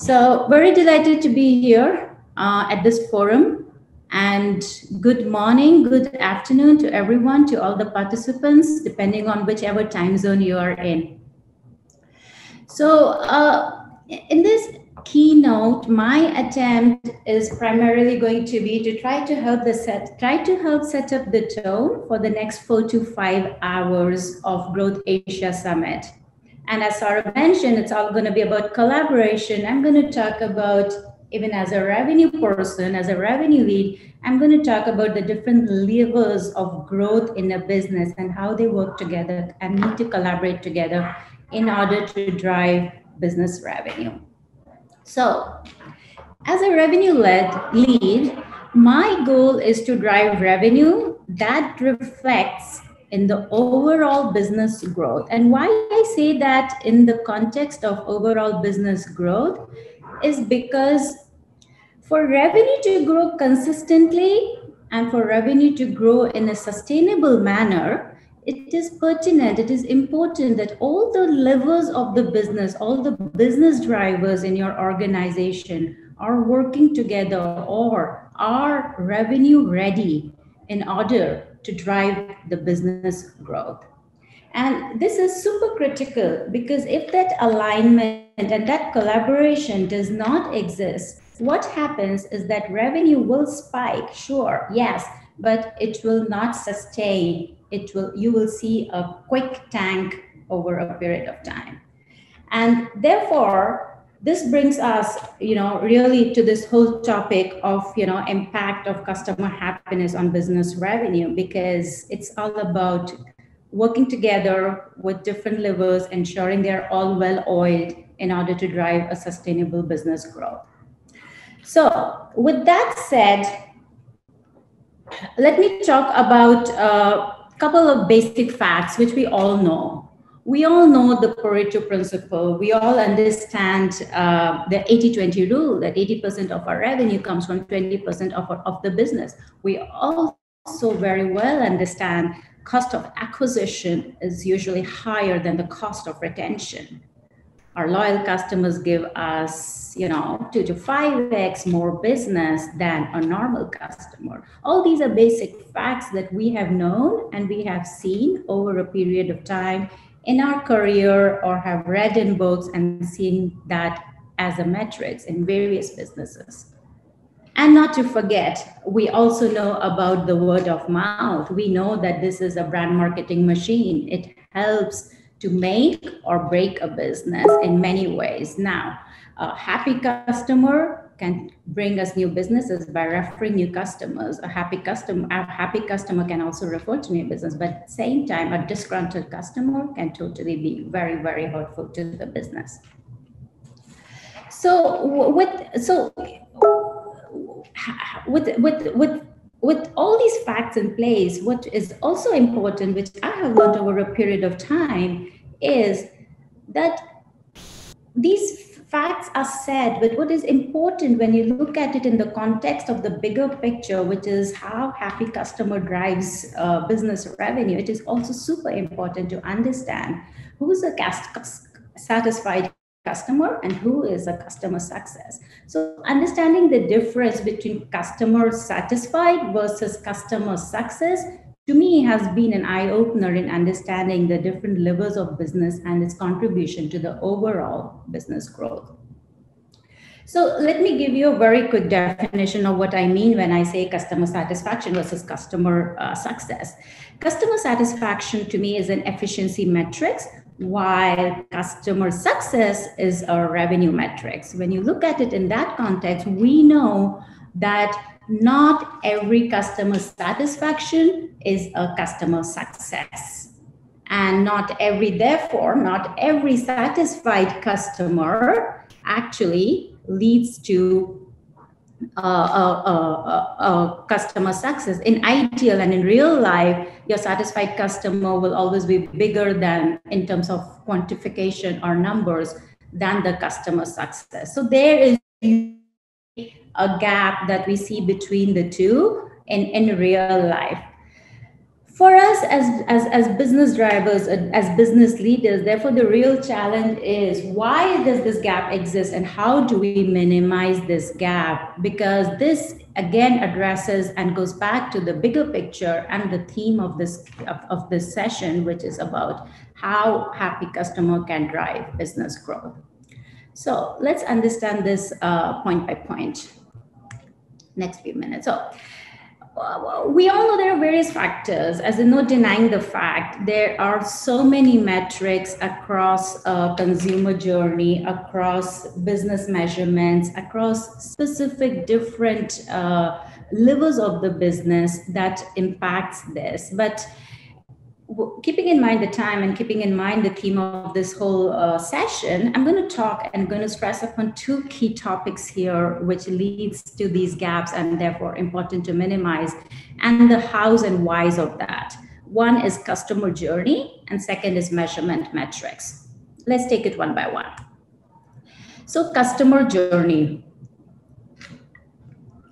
So very delighted to be here at this forum, and good morning, good afternoon to everyone, to all the participants, depending on whichever time zone you are in. So in this keynote, my attempt is primarily going to be to try to help set up the tone for the next 4 to 5 hours of Growth Asia Summit. And as Sarah mentioned, it's all going to be about collaboration. I'm going to talk about, even as a revenue person, as a revenue lead, I'm going to talk about the different levers of growth in a business and how they work together and need to collaborate together in order to drive business revenue. So, as a revenue lead, my goal is to drive revenue that reflects in the overall business growth. And why I say that in the context of overall business growth is because for revenue to grow consistently and for revenue to grow in a sustainable manner, it is pertinent, it is important that all the levers of the business, all the business drivers in your organization are working together or are revenue ready in order to drive the business growth. And this is super critical because if that alignment and that collaboration does not exist, what happens is that revenue will spike, sure, yes, but it will not sustain. You will see a quick tank over a period of time. And therefore, this brings us, really to this whole topic of, impact of customer happiness on business revenue, because it's all about working together with different levers, ensuring they're all well oiled in order to drive a sustainable business growth. So with that said, let me talk about a couple of basic facts which we all know. We all know the Pareto principle. We all understand the 80-20 rule, that 80% of our revenue comes from 20% of the business. We also very well understand cost of acquisition is usually higher than the cost of retention. Our loyal customers give us, 2 to 5x more business than a normal customer. All these are basic facts that we have known and we have seen over a period of time in our career, or have read in books and seen that as a metrics in various businesses. And not to forget, we also know about the word of mouth. We know that this is a brand marketing machine. It helps to make or break a business in many ways. Now, a happy customer can bring us new businesses by referring new customers. A happy customer can also refer to new business, but at the same time, a disgruntled customer can totally be very, very hurtful to the business. So with all these facts in place, what is also important, which I have learned over a period of time, is that these facts are said, but what is important when you look at it in the context of the bigger picture, which is how happy customer drives business revenue, it is also super important to understand who is a satisfied customer and who is a customer success. So understanding the difference between customer satisfied versus customer success, to me, has been an eye-opener in understanding the different levels of business and its contribution to the overall business growth. So let me give you a very quick definition of what I mean when I say customer satisfaction versus customer success. Customer satisfaction to me is an efficiency metrics, while customer success is a revenue metrics. When you look at it in that context, we know that not every customer satisfaction is a customer success. And therefore, not every satisfied customer actually leads to customer success. In ideal and in real life, your satisfied customer will always be bigger than, in terms of quantification or numbers, than the customer success. So there is a gap that we see between the two in real life. For us as business drivers, as business leaders, therefore, the real challenge is why does this gap exist and how do we minimize this gap? Because this again addresses and goes back to the bigger picture and the theme of this session, which is about how happy customer can drive business growth. So let's understand this point by point. Next few minutes. So we all know there are various factors, as in no denying the fact there are so many metrics across consumer journey, across business measurements, across specific different levels of the business that impacts this. But keeping in mind the time and keeping in mind the theme of this whole session, I'm going to talk and going to stress upon two key topics here, which leads to these gaps and therefore important to minimize, and the hows and whys of that. One is customer journey, and second is measurement metrics. Let's take it one by one. So customer journey.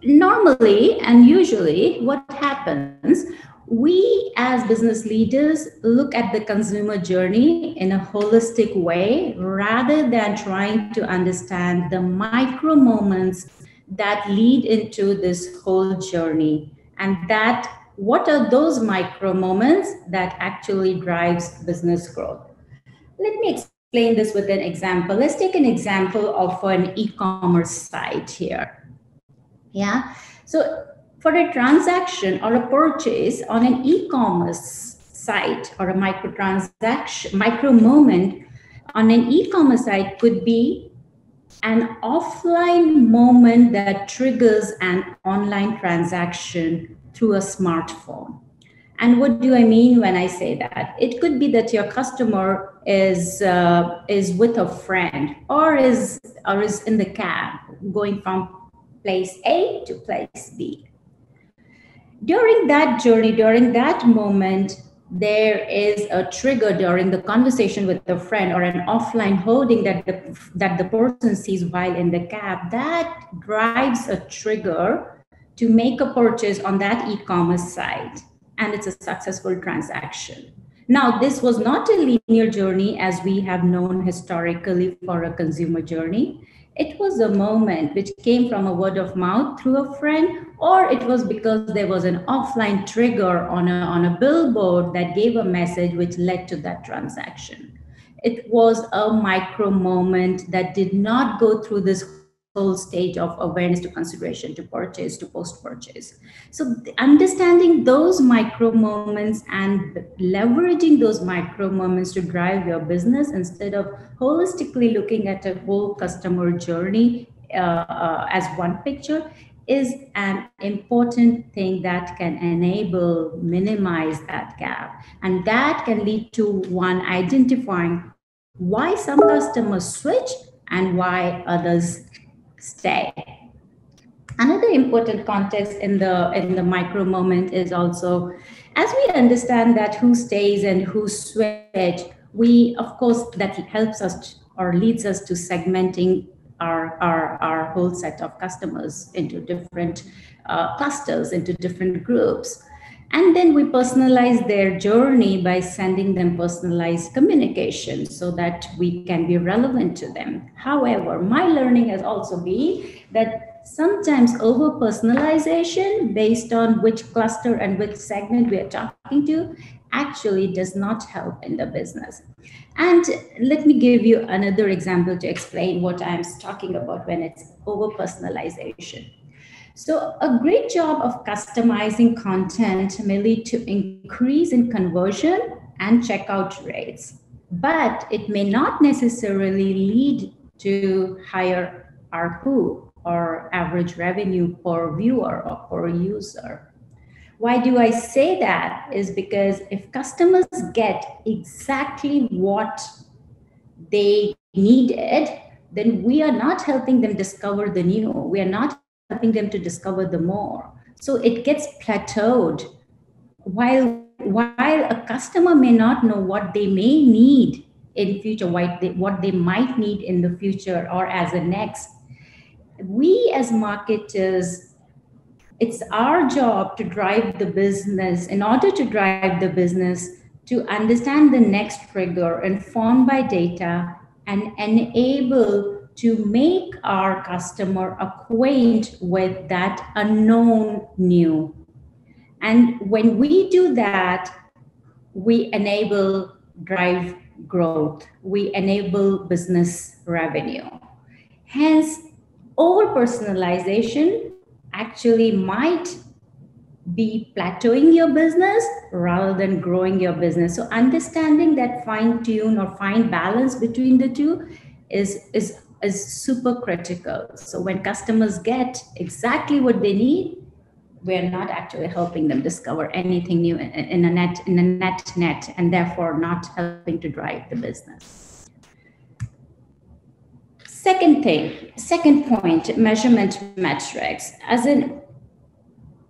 Normally and usually what happens, we as business leaders look at the consumer journey in a holistic way rather than trying to understand the micro moments that lead into this whole journey, and that what are those micro moments that actually drives business growth. Let me explain this with an example. Let's take an example of an e-commerce site here. Yeah, so for a transaction or a purchase on an e-commerce site or a micro moment on an e-commerce site could be an offline moment that triggers an online transaction through a smartphone. And what do I mean when I say that? It could be that your customer is with a friend or is in the cab going from place A to place B. During that journey, during that moment, there is a trigger during the conversation with the friend or an offline holding that the person sees while in the cab that drives a trigger to make a purchase on that e-commerce site, and it's a successful transaction. Now, this was not a linear journey as we have known historically for a consumer journey. It was a moment which came from a word of mouth through a friend, or it was because there was an offline trigger on a billboard that gave a message which led to that transaction. It was a micro moment that did not go through this whole stage of awareness to consideration to purchase to post-purchase. So understanding those micro moments and leveraging those micro moments to drive your business instead of holistically looking at a whole customer journey as one picture is an important thing that can enable, minimize that gap. And that can lead to one identifying why some customers switch and why others stay. Another important context in the micro moment is also, as we understand that who stays and who switch, we, of course, that helps us or leads us to segmenting our whole set of customers into different clusters, into different groups. And then we personalize their journey by sending them personalized communication so that we can be relevant to them. However, my learning has also been that sometimes over personalization based on which cluster and which segment we are talking to actually does not help in the business. And let me give you another example to explain what I'm talking about when it's over personalization. So a great job of customizing content may lead to increase in conversion and checkout rates, but it may not necessarily lead to higher ARPU or average revenue per viewer or per user. Why do I say that? Is because if customers get exactly what they needed, then we are not helping them discover the new. We are not helping them to discover the more. So it gets plateaued. While a customer may not know what they may need in future, what they might need in the future or as a next, we as marketers It's our job to drive the business, in order to drive the business, to understand the next trigger informed by data and enable to make our customer acquaint with that unknown new. And when we do that, we enable drive growth, we enable business revenue. Hence, over personalization actually might be plateauing your business rather than growing your business. So understanding that fine tune or fine balance between the two is super critical. So when customers get exactly what they need, we're not actually helping them discover anything new in a net, and therefore not helping to drive the business. Second point, measurement metrics. As in,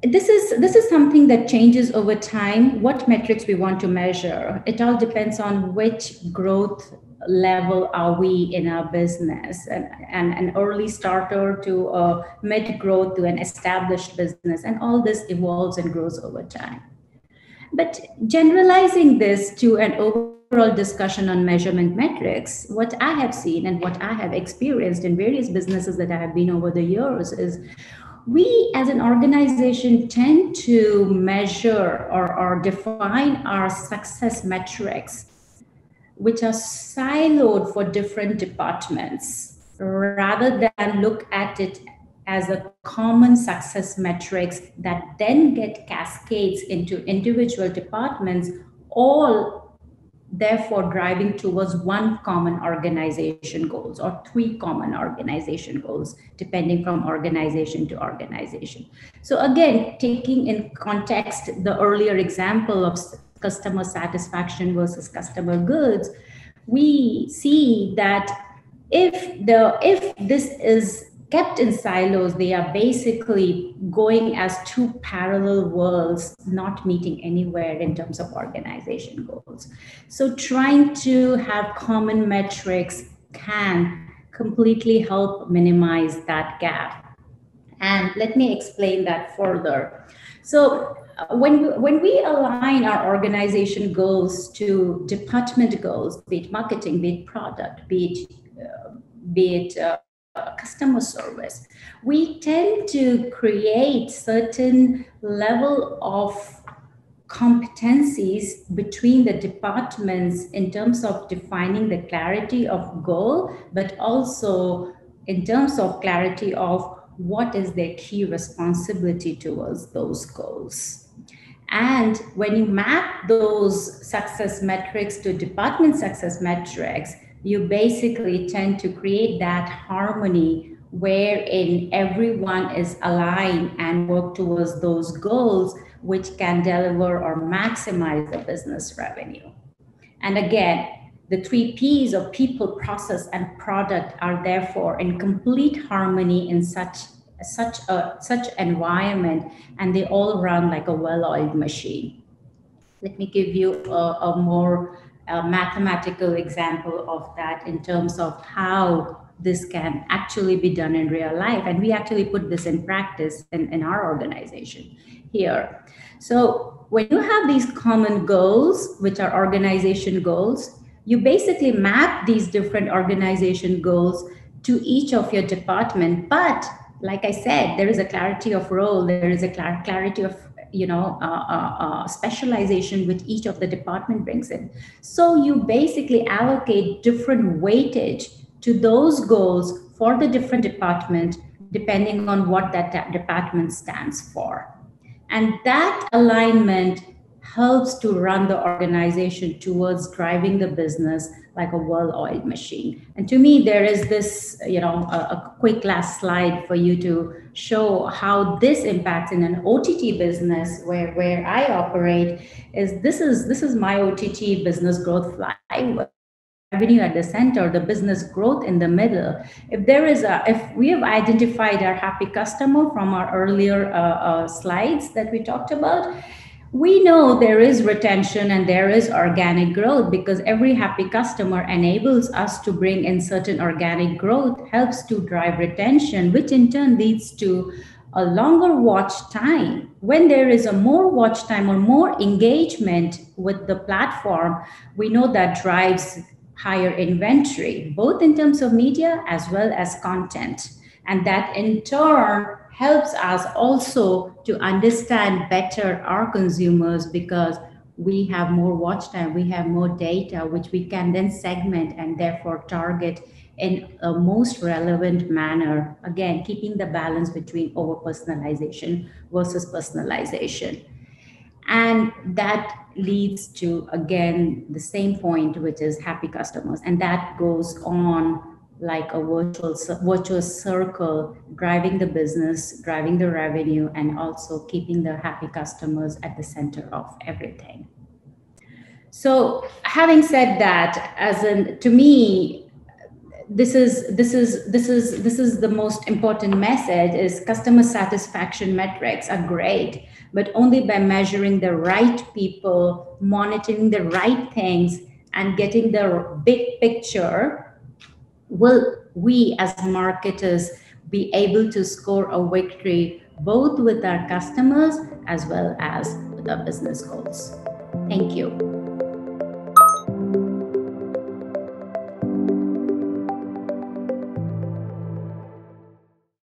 this is something that changes over time. What metrics we want to measure, it all depends on which growth level are we in our business, and an early starter to a mid growth to an established business, and all this evolves and grows over time. But generalizing this to an overall discussion on measurement metrics, what I have seen and what I have experienced in various businesses that I have been over the years is, we as an organization tend to measure or define our success metrics, which are siloed for different departments, rather than look at it as a common success metrics that then get cascades into individual departments, all therefore driving towards one common organization goals or three common organization goals, depending from organization to organization. So again, taking in context the earlier example of customer satisfaction versus customer goods, we see that if this is kept in silos, they are basically going as two parallel worlds, not meeting anywhere in terms of organization goals. So trying to have common metrics can completely help minimize that gap. And let me explain that further. So when we align our organization goals to department goals, be it marketing, be it product, be it customer service, we tend to create certain level of competencies between the departments in terms of defining the clarity of goal, but also in terms of clarity of what is their key responsibility towards those goals. And when you map those success metrics to department success metrics, you basically tend to create that harmony wherein everyone is aligned and work towards those goals, which can deliver or maximize the business revenue. And again, the three P's of people, process, and product are therefore in complete harmony in such environment, and they all run like a well-oiled machine. Let me give you a more mathematical example of that in terms of how this can actually be done in real life. And we actually put this in practice in our organization here. So when you have these common goals, which are organization goals, you basically map these different organization goals to each of your department. But like I said, there is a clarity of role, there is a clarity of specialization which each of the department brings in. So you basically allocate different weightage to those goals for the different department, depending on what that department stands for. And that alignment helps to run the organization towards driving the business like a well-oiled machine. And to me, there is this, a quick last slide for you to show how this impacts in an OTT business where I operate. This is my OTT business growth flywheel. Revenue at the center, the business growth in the middle. If we have identified our happy customer from our earlier slides that we talked about, we know there is retention and there is organic growth, because every happy customer enables us to bring in certain organic growth, helps to drive retention, which in turn leads to a longer watch time. When there is a more watch time or more engagement with the platform, we know that drives higher inventory, both in terms of media as well as content. And that in turn helps us also to understand better our consumers, because we have more watch time, we have more data, which we can then segment and therefore target in a most relevant manner. Again, keeping the balance between over personalization versus personalization. And that leads to, again, the same point, which is happy customers. And that goes on like a virtuous circle, driving the business, driving the revenue, and also keeping the happy customers at the center of everything. So having said that, to me, this is the most important message, is customer satisfaction metrics are great, but only by measuring the right people, monitoring the right things, and getting the big picture, will we as marketers be able to score a victory both with our customers as well as with our business goals. Thank you.